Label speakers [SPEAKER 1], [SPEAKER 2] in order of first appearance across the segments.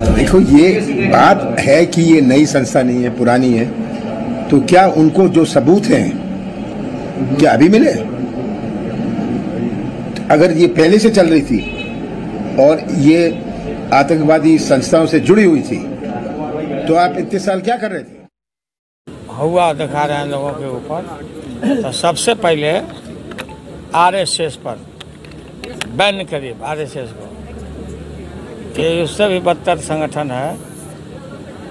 [SPEAKER 1] देखो, ये बात है कि ये नई संस्था नहीं है, पुरानी है, तो क्या उनको जो सबूत हैं क्या अभी मिले? अगर ये पहले से चल रही थी और ये आतंकवादी संस्थाओं से जुड़ी हुई थी तो आप इतने साल क्या कर रहे थे?
[SPEAKER 2] हुआ दिखा रहे हैं लोगों के ऊपर। तो सबसे पहले आरएसएस पर बैन करिए, आरएसएस को। ये उससे भी बदतर संगठन है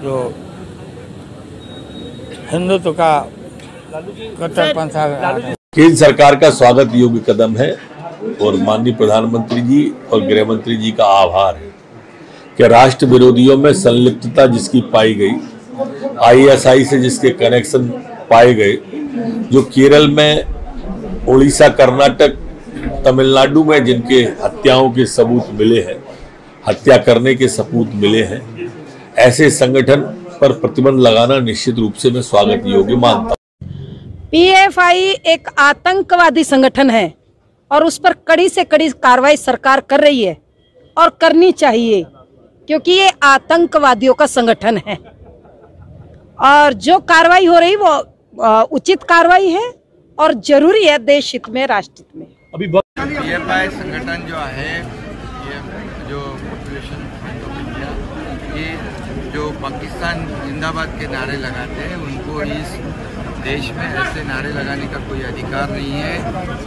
[SPEAKER 2] जो हिंदुत्व का कट्टरपंथा।
[SPEAKER 3] केंद्र सरकार का स्वागत योग्य कदम है और माननीय प्रधानमंत्री जी और गृह मंत्री जी का आभार है कि राष्ट्र विरोधियों में संलिप्तता जिसकी पाई गई, आईएसआई से जिसके कनेक्शन पाए गए, जो केरल में, उड़ीसा, कर्नाटक, तमिलनाडु में जिनके हत्याओं के सबूत मिले हैं, हत्या करने के सबूत मिले हैं, ऐसे संगठन पर प्रतिबंध लगाना निश्चित रूप से मैं स्वागत योग्य मानता हूँ।
[SPEAKER 4] पीएफआई एक आतंकवादी संगठन है और उस पर कड़ी से कड़ी कार्रवाई सरकार कर रही है और करनी चाहिए, क्योंकि ये आतंकवादियों का संगठन है और जो कार्रवाई हो रही वो उचित कार्रवाई है और जरूरी है देश हित में, राष्ट्र हित में।
[SPEAKER 3] अभी
[SPEAKER 5] पीएफआई संगठन जो है, ये जो पॉपुलेशन फ्रंट ऑफ इंडिया, ये जो पाकिस्तान जिंदाबाद के नारे लगाते हैं, उनको इस देश में ऐसे नारे लगाने का कोई अधिकार नहीं है।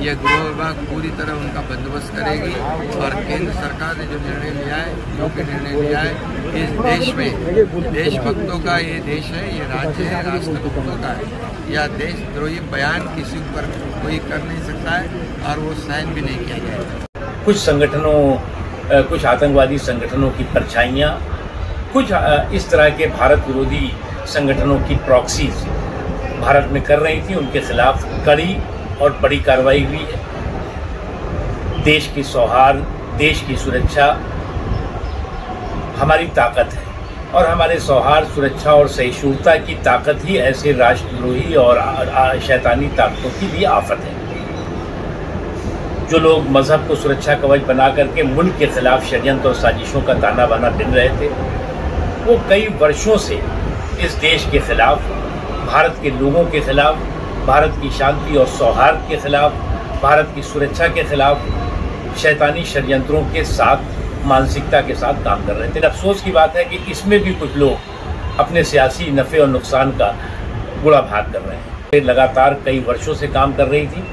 [SPEAKER 5] यह गृह विभाग पूरी तरह उनका बंदोबस्त करेगी और केंद्र सरकार ने जो निर्णय लिया है, योग्य निर्णय लिया है, इस देश में देशभक्तों का ये देश है, ये राज्य है, राष्ट्रभक्तों का है। यह देशद्रोही बयान किसी पर कोई कर नहीं सकता है और वो साइन भी नहीं किया जाएगा।
[SPEAKER 6] कुछ संगठनों, कुछ आतंकवादी संगठनों की परछाइयाँ, कुछ इस तरह के भारत विरोधी संगठनों की प्रॉक्सीज भारत में कर रही थी, उनके खिलाफ कड़ी और बड़ी कार्रवाई हुई है। देश की सौहार्द, देश की सुरक्षा हमारी ताकत है और हमारे सौहार्द, सुरक्षा और सहिष्णुता की ताकत ही ऐसे राष्ट्रद्रोही और शैतानी ताकतों की भी आफत है। जो लोग मजहब को सुरक्षा कवच बना करके मुल्क के खिलाफ षड्यंत्र और साजिशों का ताना बाना बिन रहे थे, वो कई वर्षों से इस देश के खिलाफ, भारत के लोगों के खिलाफ, भारत की शांति और सौहार्द के खिलाफ, भारत की सुरक्षा के खिलाफ शैतानी षड्यंत्रों के साथ, मानसिकता के साथ काम कर रहे थे। अफसोस की बात है कि इसमें भी कुछ लोग अपने सियासी नफ़े और नुकसान का बुरा भाग कर रहे हैं। लगातार कई वर्षों से काम कर रही थी।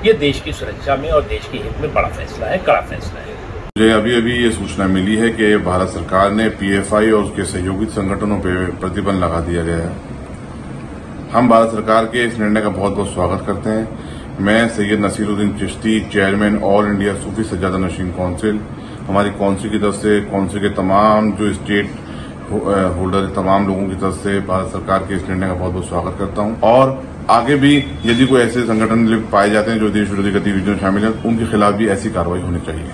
[SPEAKER 6] ये देश की सुरक्षा में और देश के हित में बड़ा फैसला है, कड़ा फैसला है।
[SPEAKER 7] मुझे अभी ये सूचना मिली है कि भारत सरकार ने पीएफआई और उसके सहयोगी संगठनों पर प्रतिबंध लगा दिया गया है। हम भारत सरकार के इस निर्णय का बहुत बहुत स्वागत करते हैं। मैं Sayed Naseeruddin Chishti, chairman all India Sufi Sajjada Nashin council, हमारी काउंसिल की तरफ से, काउंसिल के तमाम जो स्टेट होल्डर, तमाम लोगों की तरफ से भारत सरकार के इस निर्णय का बहुत बहुत स्वागत करता हूं। और आगे भी यदि कोई ऐसे संगठन पाए जाते हैं जो देश विरोधी गतिविधियों में शामिल है, उनके खिलाफ भी ऐसी कार्रवाई होनी चाहिए।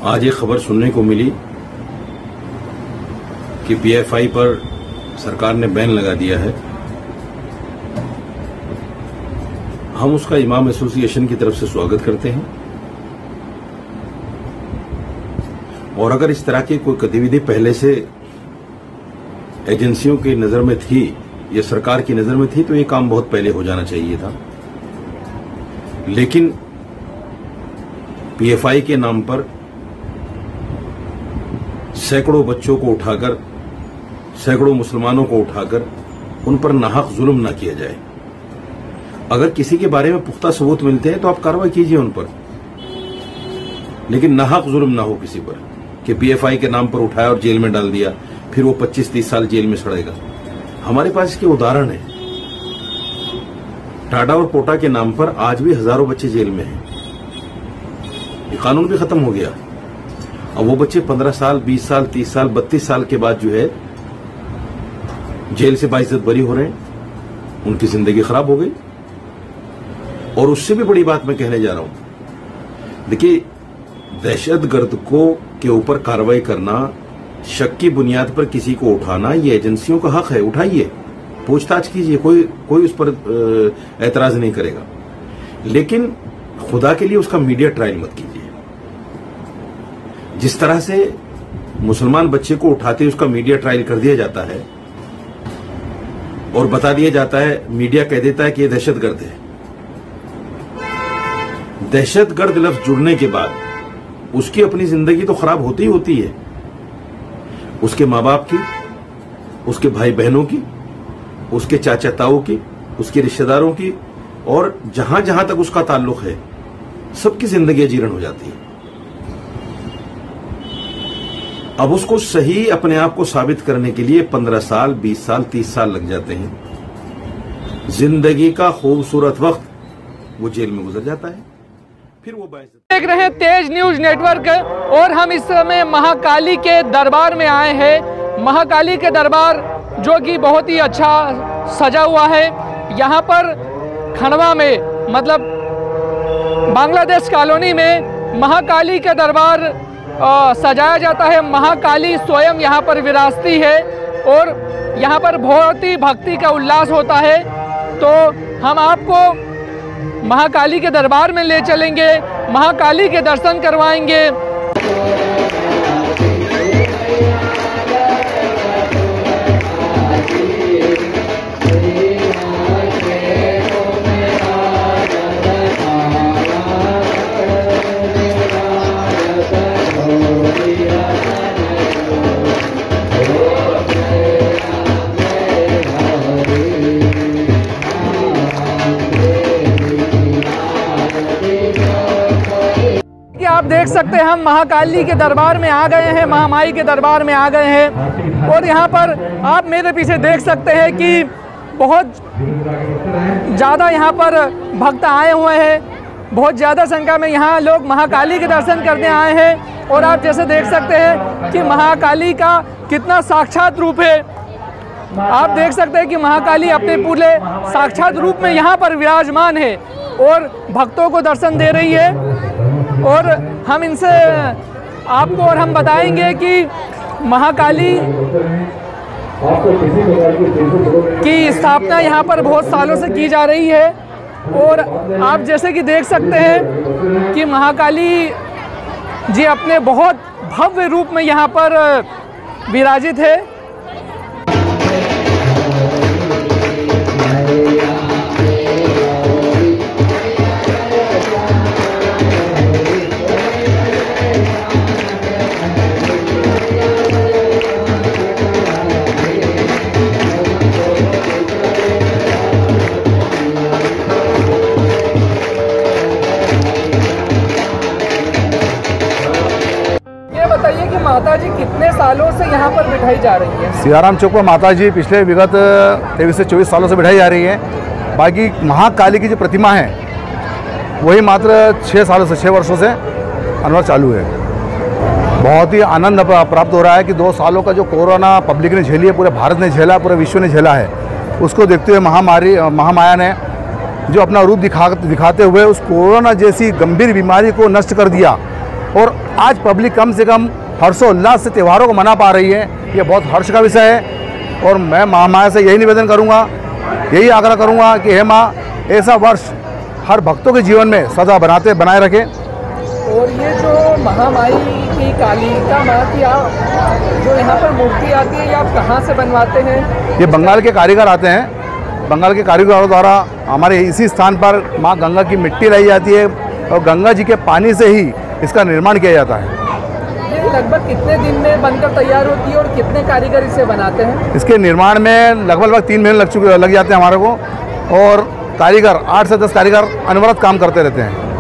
[SPEAKER 8] आज ये खबर सुनने को मिली कि पीएफआई पर सरकार ने बैन लगा दिया है। हम उसका इमाम एसोसिएशन की तरफ से स्वागत करते हैं और अगर इस तरह की कोई गतिविधि पहले से एजेंसियों की नजर में थी या सरकार की नजर में थी तो ये काम बहुत पहले हो जाना चाहिए था। लेकिन पीएफआई के नाम पर सैकड़ों बच्चों को उठाकर, सैकड़ों मुसलमानों को उठाकर उन पर नाहक जुल्म ना किया जाए। अगर किसी के बारे में पुख्ता सबूत मिलते हैं तो आप कार्रवाई कीजिए उन पर, लेकिन नाहक जुल्म ना हो किसी पर कि पीएफआई के नाम पर उठाया और जेल में डाल दिया, फिर वो 25-30 साल जेल में सड़ेगा। हमारे पास इसके उदाहरण है। टाडा और पोटा के नाम पर आज भी हजारों बच्चे जेल में हैं। ये कानून भी खत्म हो गया। अब वो बच्चे 15 साल, 20 साल, 30 साल, 32 साल के बाद जो है जेल से बाइज्जत बरी हो रहे हैं, उनकी जिंदगी खराब हो गई। और उससे भी बड़ी बात मैं कहने जा रहा हूं, देखिए, दहशतगर्द को के ऊपर कार्रवाई करना, शक की बुनियाद पर किसी को उठाना, ये एजेंसियों का हक है। उठाइए, पूछताछ कीजिए, कोई उस पर एतराज नहीं करेगा। लेकिन खुदा के लिए उसका मीडिया ट्रायल मत कीजिए। जिस तरह से मुसलमान बच्चे को उठाते उसका मीडिया ट्रायल कर दिया जाता है और बता दिया जाता है, मीडिया कह देता है कि ये दहशतगर्द है। दहशतगर्द लफ्ज जुड़ने के बाद उसकी अपनी जिंदगी तो खराब होती ही होती है, उसके माँ बाप की, उसके भाई बहनों की, उसके चाचा ताऊ की, उसके रिश्तेदारों की, और जहां जहां तक उसका ताल्लुक है सबकी जिंदगी जीर्ण हो जाती है। अब उसको सही अपने आप को साबित करने के लिए 15 साल, 20 साल, 30 साल लग जाते हैं। जिंदगी का खूबसूरत वक्त वो जेल में गुजर जाता है। फिर वो
[SPEAKER 9] देख रहे हैं तेज न्यूज नेटवर्क और हम इस समय महाकाली के दरबार में आए हैं। महाकाली के दरबार जो कि बहुत ही अच्छा सजा हुआ है। यहाँ पर खंडवा में मतलब बांग्लादेश कॉलोनी में महाकाली के दरबार सजाया जाता है। महाकाली स्वयं यहाँ पर विराजती है और यहाँ पर बहुत ही भक्ति का उल्लास होता है। तो हम आपको महाकाली के दरबार में ले चलेंगे, महाकाली के दर्शन करवाएंगे। आप देख सकते हैं हम महाकाली के दरबार में आ गए हैं, महामाई के दरबार में आ गए हैं और यहाँ पर आप मेरे पीछे देख सकते हैं कि बहुत ज़्यादा यहाँ पर भक्त आए हुए हैं। बहुत ज़्यादा संख्या में यहाँ लोग महाकाली के दर्शन करने आए हैं और आप जैसे देख सकते हैं कि महाकाली का कितना साक्षात रूप है। आप देख सकते हैं कि महाकाली अपने पूरे साक्षात रूप में यहाँ पर विराजमान है और भक्तों को दर्शन दे रही है। और हम इनसे आपको और हम बताएंगे कि महाकाली की स्थापना यहाँ पर बहुत सालों से की जा रही है और आप जैसे कि देख सकते हैं कि महाकाली जी अपने बहुत भव्य रूप में यहाँ पर विराजित है। माता जी कितने सालों से यहाँ पर बिठाई जा रही है?
[SPEAKER 10] सियाराम चौक पर माता जी पिछले विगत 23 से 24 सालों से बिठाई जा रही है। बाकी महाकाली की जो प्रतिमा है वही मात्र 6 वर्षों से अनवर चालू है। बहुत ही आनंद प्राप्त हो रहा है कि 2 सालों का जो कोरोना पब्लिक ने झेली है, पूरे भारत ने झेला, पूरे विश्व ने झेला है, उसको देखते हुए महामाया ने जो अपना रूप दिखाते हुए उस कोरोना जैसी गंभीर बीमारी को नष्ट कर दिया और आज पब्लिक कम से कम हर्षोल्लास से त्योहारों को मना पा रही है। ये बहुत हर्ष का विषय है और मैं महामाया से यही निवेदन करूंगा, यही आग्रह करूंगा कि हे माँ ऐसा वर्ष हर भक्तों के जीवन में सदा बनाए रखें।
[SPEAKER 9] और ये जो महामाई की कालिका माँ की जो यहाँ पर मूर्ति आती है, ये आप कहाँ से बनवाते हैं?
[SPEAKER 10] ये बंगाल के कारीगर आते हैं। बंगाल के कारीगरों द्वारा हमारे इसी स्थान पर माँ गंगा की मिट्टी लाई जाती है और गंगा जी के पानी से ही इसका निर्माण किया जाता है।
[SPEAKER 9] लगभग कितने दिन में बनकर तैयार होती है और कितने कारीगर इसे बनाते हैं?
[SPEAKER 10] इसके निर्माण में लगभग 3 महीने लग जाते हैं हमारे को और कारीगर 8 से 10 कारीगर अनवरत काम करते रहते हैं।